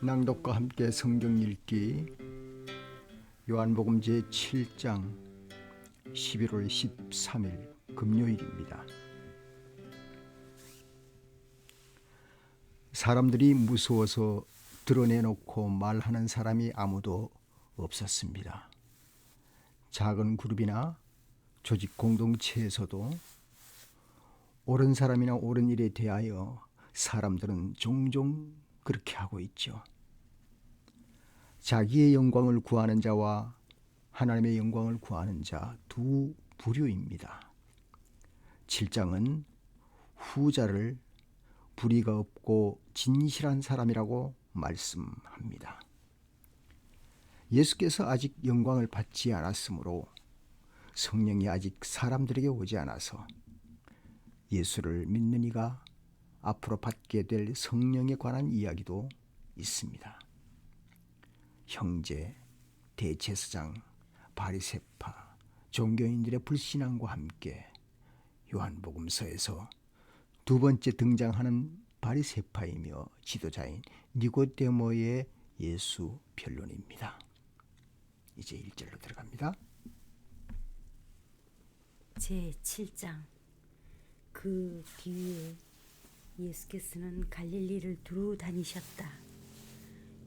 낭독과 함께 성경 읽기 요한복음 제7장 11월 13일 금요일입니다. 사람들이 무서워서 드러내놓고 말하는 사람이 아무도 없었습니다. 작은 그룹이나 조직 공동체에서도 옳은 사람이나 옳은 일에 대하여 사람들은 종종 그렇게 하고 있죠. 자기의 영광을 구하는 자와 하나님의 영광을 구하는 자 두 부류입니다. 7장은 후자를 불의가 없고 진실한 사람이라고 말씀합니다. 예수께서 아직 영광을 받지 않았으므로 성령이 아직 사람들에게 오지 않아서 예수를 믿는 이가 앞으로 받게 될 성령에 관한 이야기도 있습니다. 형제, 대제사장, 바리새파, 종교인들의 불신앙과 함께 요한복음서에서 두 번째 등장하는 바리새파이며 지도자인 니고데모의 예수 변론입니다. 이제 1절로 들어갑니다. 제7장. 그 뒤에 예수께서는 갈릴리를 두루 다니셨다.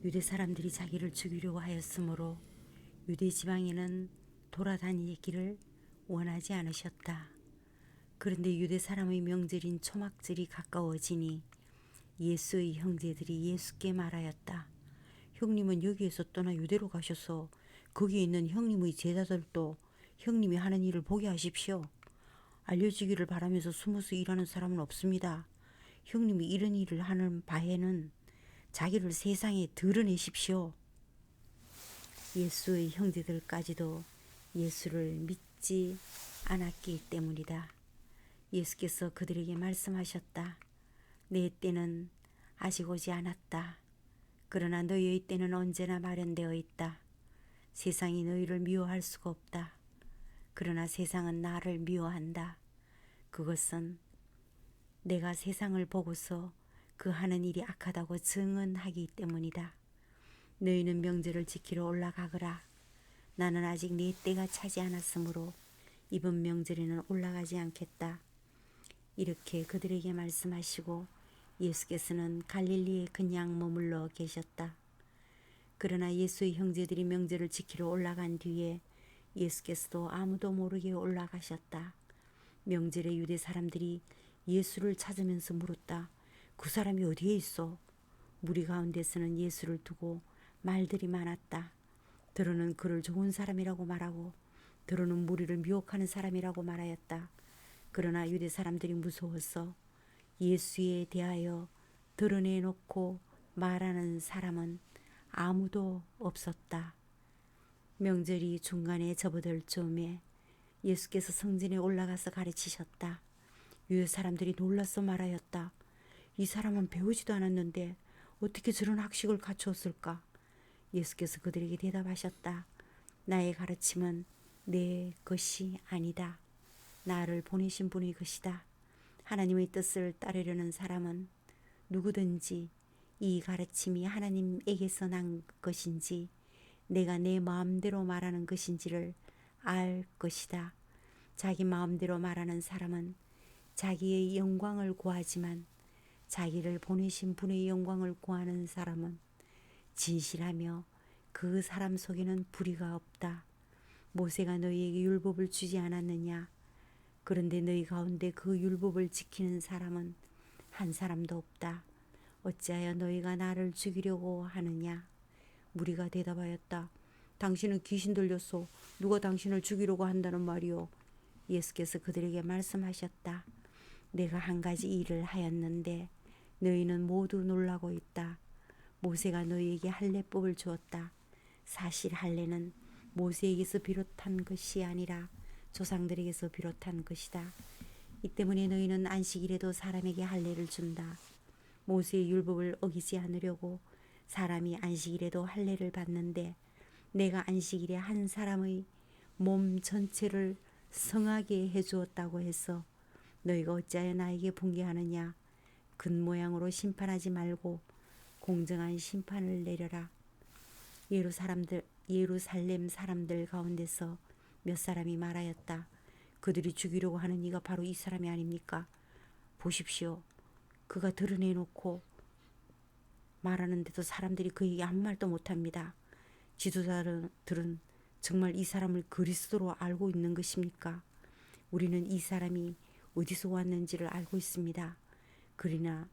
유대 사람들이 자기를 죽이려고 하였으므로 유대 지방에는 돌아다니기를 원하지 않으셨다. 그런데 유대 사람의 명절인 초막절이 가까워지니 예수의 형제들이 예수께 말하였다. 형님은 여기에서 떠나 유대로 가셔서 거기에 있는 형님의 제자들도 형님이 하는 일을 보게 하십시오. 알려지기를 바라면서 숨어서 일하는 사람은 없습니다. 형님이 이런 일을 하는 바에는 자기를 세상에 드러내십시오. 예수의 형제들까지도 예수를 믿지 않았기 때문이다. 예수께서 그들에게 말씀하셨다. 내 때는 아직 오지 않았다. 그러나 너희의 때는 언제나 마련되어 있다. 세상이 너희를 미워할 수가 없다. 그러나 세상은 나를 미워한다. 그것은 내가 세상을 보고서 그 하는 일이 악하다고 증언하기 때문이다. 너희는 명절을 지키러 올라가거라. 나는 아직 네 때가 차지 않았으므로 이번 명절에는 올라가지 않겠다. 이렇게 그들에게 말씀하시고 예수께서는 갈릴리에 그냥 머물러 계셨다. 그러나 예수의 형제들이 명절을 지키러 올라간 뒤에 예수께서도 아무도 모르게 올라가셨다. 명절에 유대 사람들이 예수를 찾으면서 물었다. 그 사람이 어디에 있어? 무리 가운데서는 예수를 두고 말들이 많았다. 더러는 그를 좋은 사람이라고 말하고 더러는 무리를 미혹하는 사람이라고 말하였다. 그러나 유대 사람들이 무서워서 예수에 대하여 드러내놓고 말하는 사람은 아무도 없었다. 명절이 중간에 접어들 즈음에 예수께서 성전에 올라가서 가르치셨다. 유대 사람들이 놀라서 말하였다. 이 사람은 배우지도 않았는데 어떻게 저런 학식을 갖추었을까? 예수께서 그들에게 대답하셨다. 나의 가르침은 내 것이 아니다. 나를 보내신 분의 것이다. 하나님의 뜻을 따르려는 사람은 누구든지 이 가르침이 하나님에게서 난 것인지 내가 내 마음대로 말하는 것인지를 알 것이다. 자기 마음대로 말하는 사람은 자기의 영광을 구하지만 자기를 보내신 분의 영광을 구하는 사람은 진실하며 그 사람 속에는 불의가 없다. 모세가 너희에게 율법을 주지 않았느냐? 그런데 너희 가운데 그 율법을 지키는 사람은 한 사람도 없다. 어찌하여 너희가 나를 죽이려고 하느냐? 무리가 대답하였다. 당신은 귀신 들렸소. 누가 당신을 죽이려고 한다는 말이오? 예수께서 그들에게 말씀하셨다. 내가 한 가지 일을 하였는데 너희는 모두 놀라고 있다. 모세가 너희에게 할례법을 주었다. 사실 할례는 모세에게서 비롯한 것이 아니라 조상들에게서 비롯한 것이다. 이 때문에 너희는 안식일에도 사람에게 할례를 준다. 모세의 율법을 어기지 않으려고 사람이 안식일에도 할례를 받는데 내가 안식일에 한 사람의 몸 전체를 성하게 해주었다고 해서 너희가 어찌하여 나에게 분개하느냐? 근 모양으로 심판하지 말고 공정한 심판을 내려라. 예루살렘 사람들 가운데서 몇 사람이 말하였다. 그들이 죽이려고 하는 이가 바로 이 사람이 아닙니까? 보십시오. 그가 드러내놓고 말하는데도 사람들이 그에게 아무 말도 못합니다. 지도자들은 정말 이 사람을 그리스도로 알고 있는 것입니까? 우리는 이 사람이 어디서 왔는지를 알고 있습니다. 그러나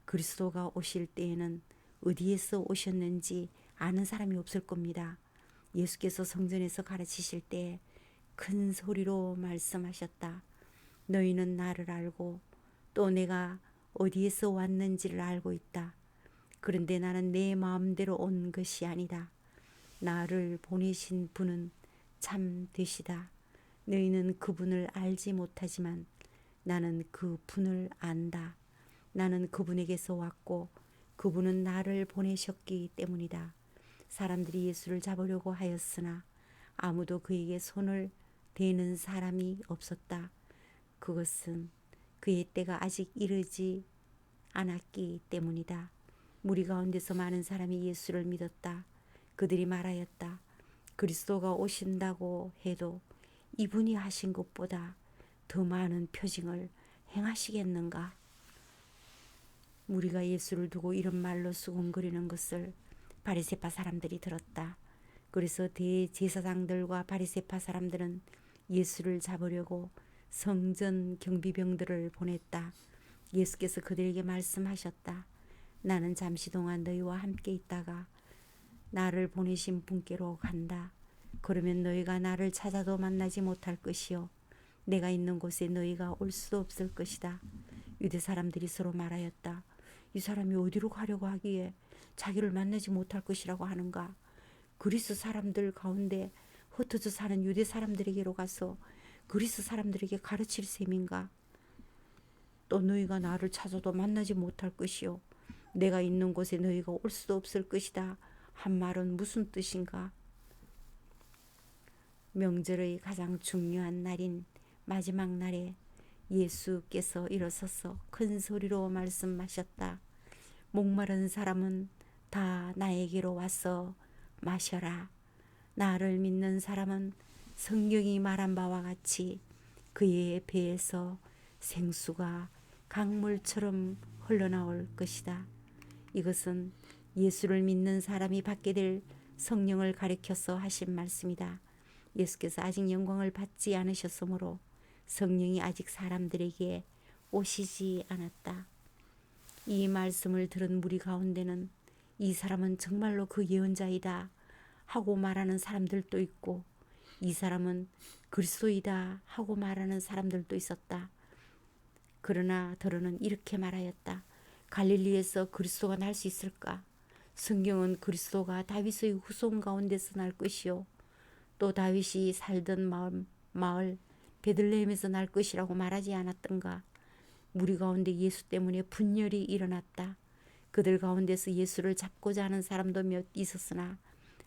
그리스도가 오실 때에는 어디에서 오셨는지 아는 사람이 없을 겁니다. 예수께서 성전에서 가르치실 때 큰 소리로 말씀하셨다. 너희는 나를 알고 또 내가 어디에서 왔는지를 알고 있다. 그런데 나는 내 마음대로 온 것이 아니다. 나를 보내신 분은 참 되시다. 너희는 그분을 알지 못하지만 나는 그 분을 안다. 나는 그분에게서 왔고 그분은 나를 보내셨기 때문이다. 사람들이 예수를 잡으려고 하였으나 아무도 그에게 손을 대는 사람이 없었다. 그것은 그의 때가 아직 이르지 않았기 때문이다. 무리 가운데서 많은 사람이 예수를 믿었다. 그들이 말하였다. 그리스도가 오신다고 해도 이분이 하신 것보다 더 많은 표징을 행하시겠는가? 무리가 예수를 두고 이런 말로 수군거리는 것을 바리새파 사람들이 들었다. 그래서 대제사장들과 바리새파 사람들은 예수를 잡으려고 성전 경비병들을 보냈다. 예수께서 그들에게 말씀하셨다. 나는 잠시 동안 너희와 함께 있다가 나를 보내신 분께로 간다. 그러면 너희가 나를 찾아도 만나지 못할 것이요 내가 있는 곳에 너희가 올 수도 없을 것이다. 유대 사람들이 서로 말하였다. 이 사람이 어디로 가려고 하기에 자기를 만나지 못할 것이라고 하는가? 그리스 사람들 가운데 흩어져 사는 유대 사람들에게로 가서 그리스 사람들에게 가르칠 셈인가? 또 너희가 나를 찾아도 만나지 못할 것이요 내가 있는 곳에 너희가 올 수도 없을 것이다 한 말은 무슨 뜻인가? 명절의 가장 중요한 날인 마지막 날에 예수께서 일어서서 큰 소리로 말씀하셨다. 목마른 사람은 다 나에게로 와서 마셔라. 나를 믿는 사람은 성경이 말한 바와 같이 그의 배에서 생수가 강물처럼 흘러나올 것이다. 이것은 예수를 믿는 사람이 받게 될 성령을 가리켜서 하신 말씀이다. 예수께서 아직 영광을 받지 않으셨으므로 성령이 아직 사람들에게 오시지 않았다. 이 말씀을 들은 무리 가운데는 이 사람은 정말로 그 예언자이다 하고 말하는 사람들도 있고 이 사람은 그리스도이다 하고 말하는 사람들도 있었다. 그러나 더러는 이렇게 말하였다. 갈릴리에서 그리스도가 날 수 있을까? 성경은 그리스도가 다윗의 후손 가운데서 날 것이요 또 다윗이 살던 마을 베들레헴에서 날 것이라고 말하지 않았던가? 무리 가운데 예수 때문에 분열이 일어났다. 그들 가운데서 예수를 잡고자 하는 사람도 몇 있었으나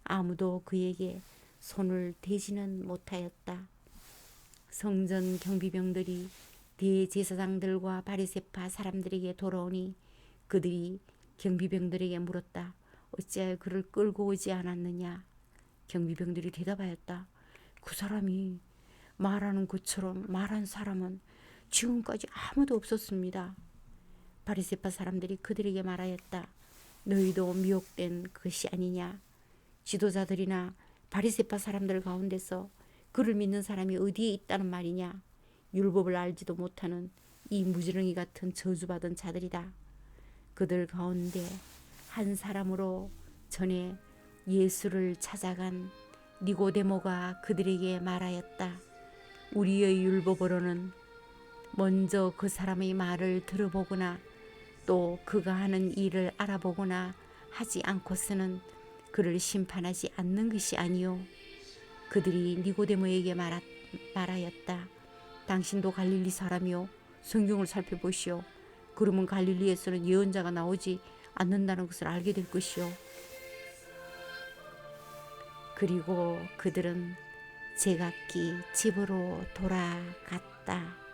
아무도 그에게 손을 대지는 못하였다. 성전 경비병들이 대제사장들과 바리새파 사람들에게 돌아오니 그들이 경비병들에게 물었다. 어찌하여 그를 끌고 오지 않았느냐? 경비병들이 대답하였다. 그 사람이 말하는 것처럼 말한 사람은 지금까지 아무도 없었습니다. 바리새파 사람들이 그들에게 말하였다. 너희도 미혹된 것이 아니냐? 지도자들이나 바리새파 사람들 가운데서 그를 믿는 사람이 어디에 있다는 말이냐? 율법을 알지도 못하는 이 무지렁이 같은 저주받은 자들이다. 그들 가운데 한 사람으로 전에 예수를 찾아간 니고데모가 그들에게 말하였다. 우리의 율법으로는 먼저 그 사람의 말을 들어보거나 또 그가 하는 일을 알아보거나 하지 않고서는 그를 심판하지 않는 것이 아니요. 그들이 니고데모에게 말하였다. 당신도 갈릴리 사람이요. 성경을 살펴보시오. 그러면 갈릴리에서는 예언자가 나오지 않는다는 것을 알게 될 것이요. 그리고 그들은 제각기 집으로 돌아갔다.